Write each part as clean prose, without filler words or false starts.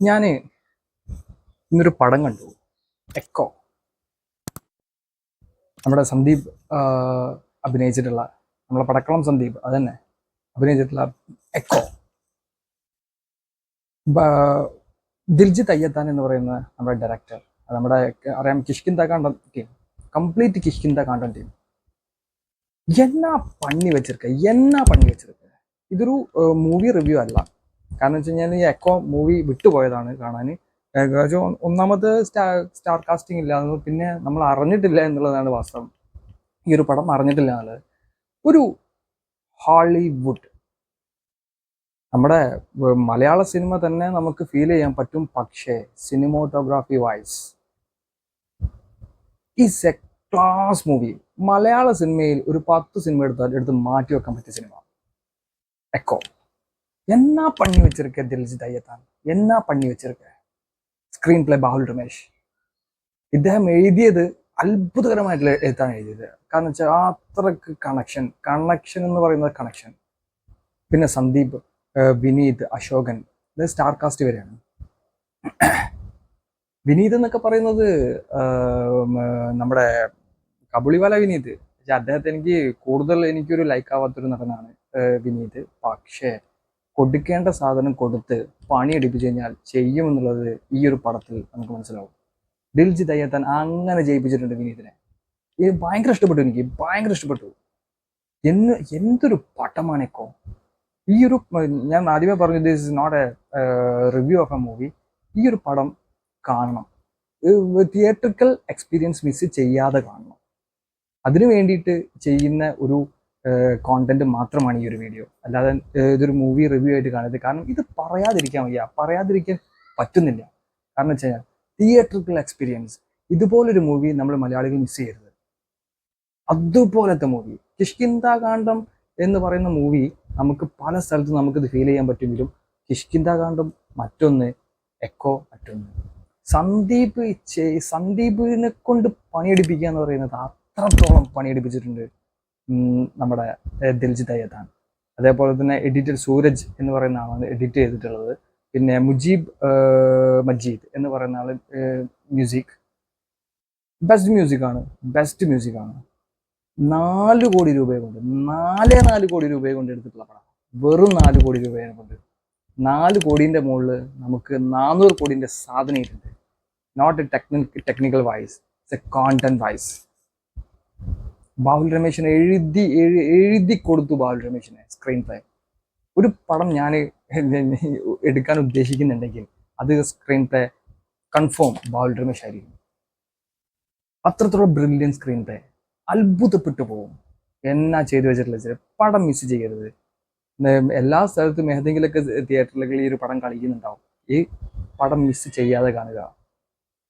ഞാൻ ഇന്നൊരു പടം കണ്ടു. എക്കോ. നമ്മുടെ സന്ദീപ് അഭിനയിച്ചിട്ടുള്ള, നമ്മളെ പടക്കളം സന്ദീപ് അതന്നെ അഭിനയിച്ചിട്ടുള്ള എക്കോ. ദിൽജിത്ത് അയ്യത്താൻ എന്ന് പറയുന്ന നമ്മുടെ ഡയറക്ടർ, നമ്മുടെ അറിയാം, Kishkindha Kaandam team, complete Kishkindha Kaandam team. എന്നാ പണി വെച്ചിരിക്ക. ഇതൊരു മൂവി റിവ്യൂ അല്ല. കാരണം വെച്ച് കഴിഞ്ഞാൽ ഈ എക്കോ മൂവി വിട്ടുപോയതാണ് കാണാൻ. ഒന്നാമത് സ്റ്റാർ കാസ്റ്റിംഗ് ഇല്ല, പിന്നെ നമ്മൾ അറിഞ്ഞിട്ടില്ല എന്നുള്ളതാണ് വാസ്തവം. ഈ ഒരു പടം അറിഞ്ഞിട്ടില്ല എന്നുള്ളത്. ഒരു ഹോളിവുഡ്, നമ്മുടെ മലയാള സിനിമ തന്നെ നമുക്ക് ഫീൽ ചെയ്യാൻ പറ്റും. പക്ഷേ cinematography wise is a class movie. മലയാള സിനിമയിൽ ഒരു 10 സിനിമ എടുത്ത് മാറ്റി വെക്കാൻ പറ്റിയ സിനിമ എക്കോ. എന്നാ പണി വെച്ചിരിക്ക ദിൽജിത്ത് അയ്യത്താൻ, എന്നാ പണി വെച്ചിരിക്ക. Screenplay Bahul Ramesh. ഇദ്ദേഹം എഴുതിയത് അത്ഭുതകരമായിട്ടുള്ള എഴുത്താണ് എഴുതിയത്. കാരണം വെച്ചാൽ അത്രക്ക് കണക്ഷൻ എന്ന് പറയുന്നത് കണക്ഷൻ. പിന്നെ സന്ദീപ്, വിനീത്, അശോകൻ, ഇത് സ്റ്റാർ കാസ്റ്റ് വരെയാണ്. വിനീത് എന്നൊക്കെ പറയുന്നത് നമ്മുടെ കബുളിവാല വിനീത്. പക്ഷെ അദ്ദേഹത്തെ എനിക്കൊരു ലൈക്ക് ആവാത്തൊരു നടനാണ് വിനീത്. പക്ഷേ കൊടുക്കേണ്ട സാധനം കൊടുത്ത് പണിയെടുപ്പിച്ചു കഴിഞ്ഞാൽ ചെയ്യുമെന്നുള്ളത് ഈ ഒരു പടത്തിൽ നമുക്ക് മനസ്സിലാവും. ദിൽജിത്ത് അയ്യത്താൻ അങ്ങനെ ജയിപ്പിച്ചിട്ടുണ്ട് വിനീതിനെ. ഭയങ്കര ഇഷ്ടപ്പെട്ടു, എനിക്ക് ഭയങ്കര ഇഷ്ടപ്പെട്ടു. എന്തൊരു പടമാണെക്കോ. ഈ ഒരു, ഞാൻ ആദ്യമേ പറഞ്ഞു, this is not a review of a movie. ഈ ഒരു പടം കാണണം, തിയേറ്ററിക്കൽ എക്സ്പീരിയൻസ് മിസ് ചെയ്യാതെ കാണണം. അതിനു വേണ്ടിയിട്ട് ചെയ്യുന്ന ഒരു കോണ്ടന്റ് മാത്രമാണ് ഈ ഒരു വീഡിയോ. അല്ലാതെ ഇതൊരു മൂവി റിവ്യൂ ആയിട്ട് കാണരുത്. കാരണം ഇത് പറയാതിരിക്കാൻ പറ്റുന്നില്ല. കാരണം വെച്ച് കഴിഞ്ഞാൽ തിയേറ്ററിക്കൽ എക്സ്പീരിയൻസ്, ഇതുപോലൊരു മൂവി നമ്മൾ മലയാളികൾ മിസ് ചെയ്യരുത്. അതുപോലത്തെ മൂവി കിഷ്കിന്ധാകാന്ഡം എന്ന് പറയുന്ന മൂവി നമുക്ക് പല സ്ഥലത്തും നമുക്കിത് ഫീൽ ചെയ്യാൻ പറ്റുമെങ്കിലും കിഷ്കിന്ധാകാന്ഡം മറ്റൊന്ന്, എക്കോ മറ്റൊന്ന്. സന്ദീപിനെ കൊണ്ട് പണിയെടുപ്പിക്കുക എന്ന് പറയുന്നത് അത്രത്തോളം പണിയെടുപ്പിച്ചിട്ടുണ്ട് നമ്മുടെ ദിൽജിത്ത് അയ്യത്താൻ. അതേപോലെ തന്നെ എഡിറ്റർ സൂരജ് എന്ന് പറയുന്ന ആളാണ് എഡിറ്റ് ചെയ്തിട്ടുള്ളത്. പിന്നെ മജീദ് എന്ന് പറയുന്ന ആള് മ്യൂസിക്, ബെസ്റ്റ് മ്യൂസിക്കാണ്. 4 കോടി രൂപയെ കൊണ്ട് 4 കോടി രൂപയെ കൊണ്ട് എടുത്തിട്ടുള്ള പടം. വെറും 4 കോടി രൂപയെ കൊണ്ട് 4 കോടിന്റെ മുകളിൽ നമുക്ക് 400 കോടിന്റെ സാധനം ഇട്ടുണ്ട്. Not a technical wise, it's a content wise. Bahul രമേശിനെ എഴുതി കൊടുത്തു. ബാഹുൽ രമേശിനെ സ്ക്രീൻ പ്ലേ. ഒരു പടം ഞാൻ എടുക്കാൻ ഉദ്ദേശിക്കുന്നുണ്ടെങ്കിൽ അത് screenplay confirm Bahul Ramesh ആയിരിക്കും. അത്രത്തോളം ബ്രില്യൻ സ്ക്രീൻ പ്ലേ. അത്ഭുതപ്പെട്ടു പോകും. എന്നാ ചെയ്തു വെച്ചിട്ടുള്ള പടം മിസ് ചെയ്യരുത്. എല്ലാ സ്ഥലത്തും ഏതെങ്കിലുമൊക്കെ തിയേറ്ററിലൊക്കെ ഈ ഒരു പടം കളിക്കുന്നുണ്ടാവും. ഈ പടം മിസ് ചെയ്യാതെ കാണുക.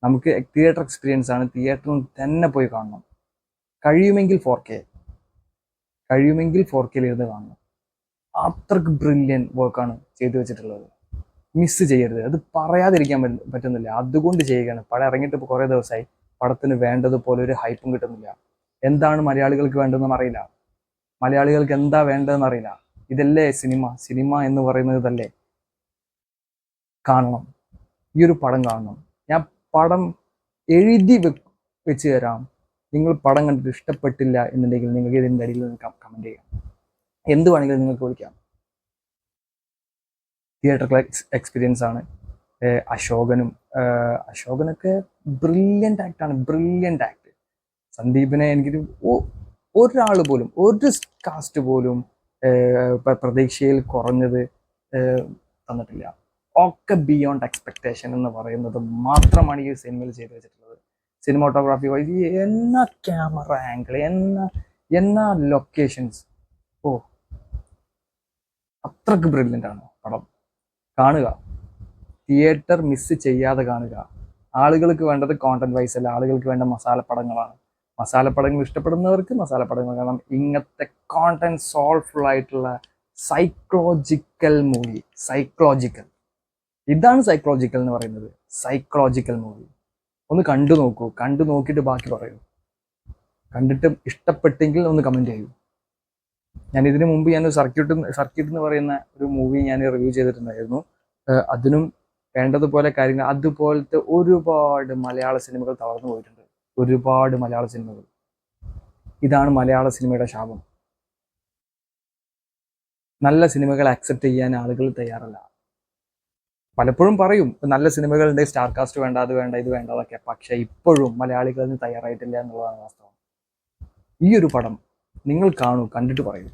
നമുക്ക് തിയേറ്റർ എക്സ്പീരിയൻസ് ആണ്, തിയേറ്ററിൽ തന്നെ പോയി കാണണം. കഴിയുമെങ്കിൽ 4K ഇരുന്ന് കാണണം. അത്രക്ക് ബ്രില്യൻ വർക്കാണ് ചെയ്തു വെച്ചിട്ടുള്ളത്. മിസ് ചെയ്യരുത്. അത് പറയാതിരിക്കാൻ പറ്റുന്നില്ല, അതുകൊണ്ട് ചെയ്യുകയാണ്. പടം ഇറങ്ങിയിട്ട് ഇപ്പോൾ കുറേ ദിവസമായി. പടത്തിന് വേണ്ടതുപോലെ ഒരു ഹൈപ്പും കിട്ടുന്നില്ല. എന്താണ് മലയാളികൾക്ക് വേണ്ടതെന്ന് അറിയില്ല. മലയാളികൾക്ക് എന്താ വേണ്ടതെന്ന് അറിയില്ല. ഇതല്ലേ സിനിമ എന്ന് പറയുന്നത് ഇതല്ലേ. കാണണം, ഈ ഒരു പടം കാണണം. ഞാൻ പടം എഴുതി വെച്ച് തരാം. നിങ്ങൾ പടം കണ്ടിട്ട് ഇഷ്ടപ്പെട്ടില്ല എന്നുണ്ടെങ്കിൽ നിങ്ങൾക്ക് ഇതിൻ്റെ അടിയിൽ നിന്ന് കമൻറ്റ് ചെയ്യാം. എന്ത് വേണമെങ്കിലും നിങ്ങൾക്ക് വിളിക്കാം. തിയേറ്റർ എക്സ്പീരിയൻസ് ആണ്. അശോകനൊക്കെ ബ്രില്യൻ്റ് ആക്ട്. സന്ദീപിനെ എനിക്കൊരു ഒരാൾ പോലും, ഒരു കാസ്റ്റ് പോലും പ്രതീക്ഷയിൽ കുറഞ്ഞത് തന്നിട്ടില്ല. ഒക്കെ ബിയോണ്ട് എക്സ്പെക്ടേഷൻ എന്ന് പറയുന്നത് മാത്രമാണ് ഈ സിനിമയിൽ ചെയ്തു വെച്ചിട്ടുള്ളത്. സിനിമാറ്റോഗ്രാഫി വൈസ് എന്നാ ക്യാമറ ആംഗിൾ, എന്നാ ലൊക്കേഷൻസ്. അത്രക്ക് ബ്രില്യൻ്റ് ആണ് പടം. കാണുക, തിയേറ്റർ മിസ് ചെയ്യാതെ കാണുക. ആളുകൾക്ക് വേണ്ടത് കോണ്ടന്റ് വൈസ് അല്ല, ആളുകൾക്ക് വേണ്ട മസാലപ്പടങ്ങളാണ്. മസാലപ്പടങ്ങൾ ഇഷ്ടപ്പെടുന്നവർക്ക് മസാലപ്പടങ്ങൾ കാണാം. ഇങ്ങനത്തെ കോണ്ടന്റ് സോൾഫുൾ ആയിട്ടുള്ള സൈക്കോളജിക്കൽ മൂവി. ഇതാണ് സൈക്കോളജിക്കൽ എന്ന് പറയുന്നത്. സൈക്കോളജിക്കൽ മൂവി ഒന്ന് കണ്ടു നോക്കൂ. കണ്ടു നോക്കിയിട്ട് ബാക്കി പറയൂ. കണ്ടിട്ട് ഇഷ്ടപ്പെട്ടെങ്കിൽ ഒന്ന് കമൻറ്റ് ചെയ്യൂ. ഞാൻ ഇതിനു മുമ്പ് സർക്യൂട്ട് എന്ന് പറയുന്ന ഒരു മൂവി ഞാൻ റിവ്യൂ ചെയ്തിട്ടുണ്ടായിരുന്നു. അതിനും വേണ്ടതുപോലെ കാര്യങ്ങൾ അതുപോലത്തെ ഒരുപാട് മലയാള സിനിമകൾ തളർന്നു പോയിട്ടുണ്ട്. ഒരുപാട് മലയാള സിനിമകൾ. ഇതാണ് മലയാള സിനിമയുടെ ശാപം. നല്ല സിനിമകൾ അക്സെപ്റ്റ് ചെയ്യാൻ ആളുകൾ തയ്യാറല്ല. പലപ്പോഴും പറയും നല്ല സിനിമകളുണ്ട്, സ്റ്റാർ കാസ്റ്റ് വേണ്ട, അത് വേണ്ട, ഇത് വേണ്ട എന്നൊക്കെ. പക്ഷെ ഇപ്പോഴും മലയാളികൾ അതിന് തയ്യാറായിട്ടില്ല എന്നുള്ളതാണ് വാസ്തവം. ഈ ഒരു പടം നിങ്ങൾ കാണൂ, കണ്ടിട്ട് പറയൂ.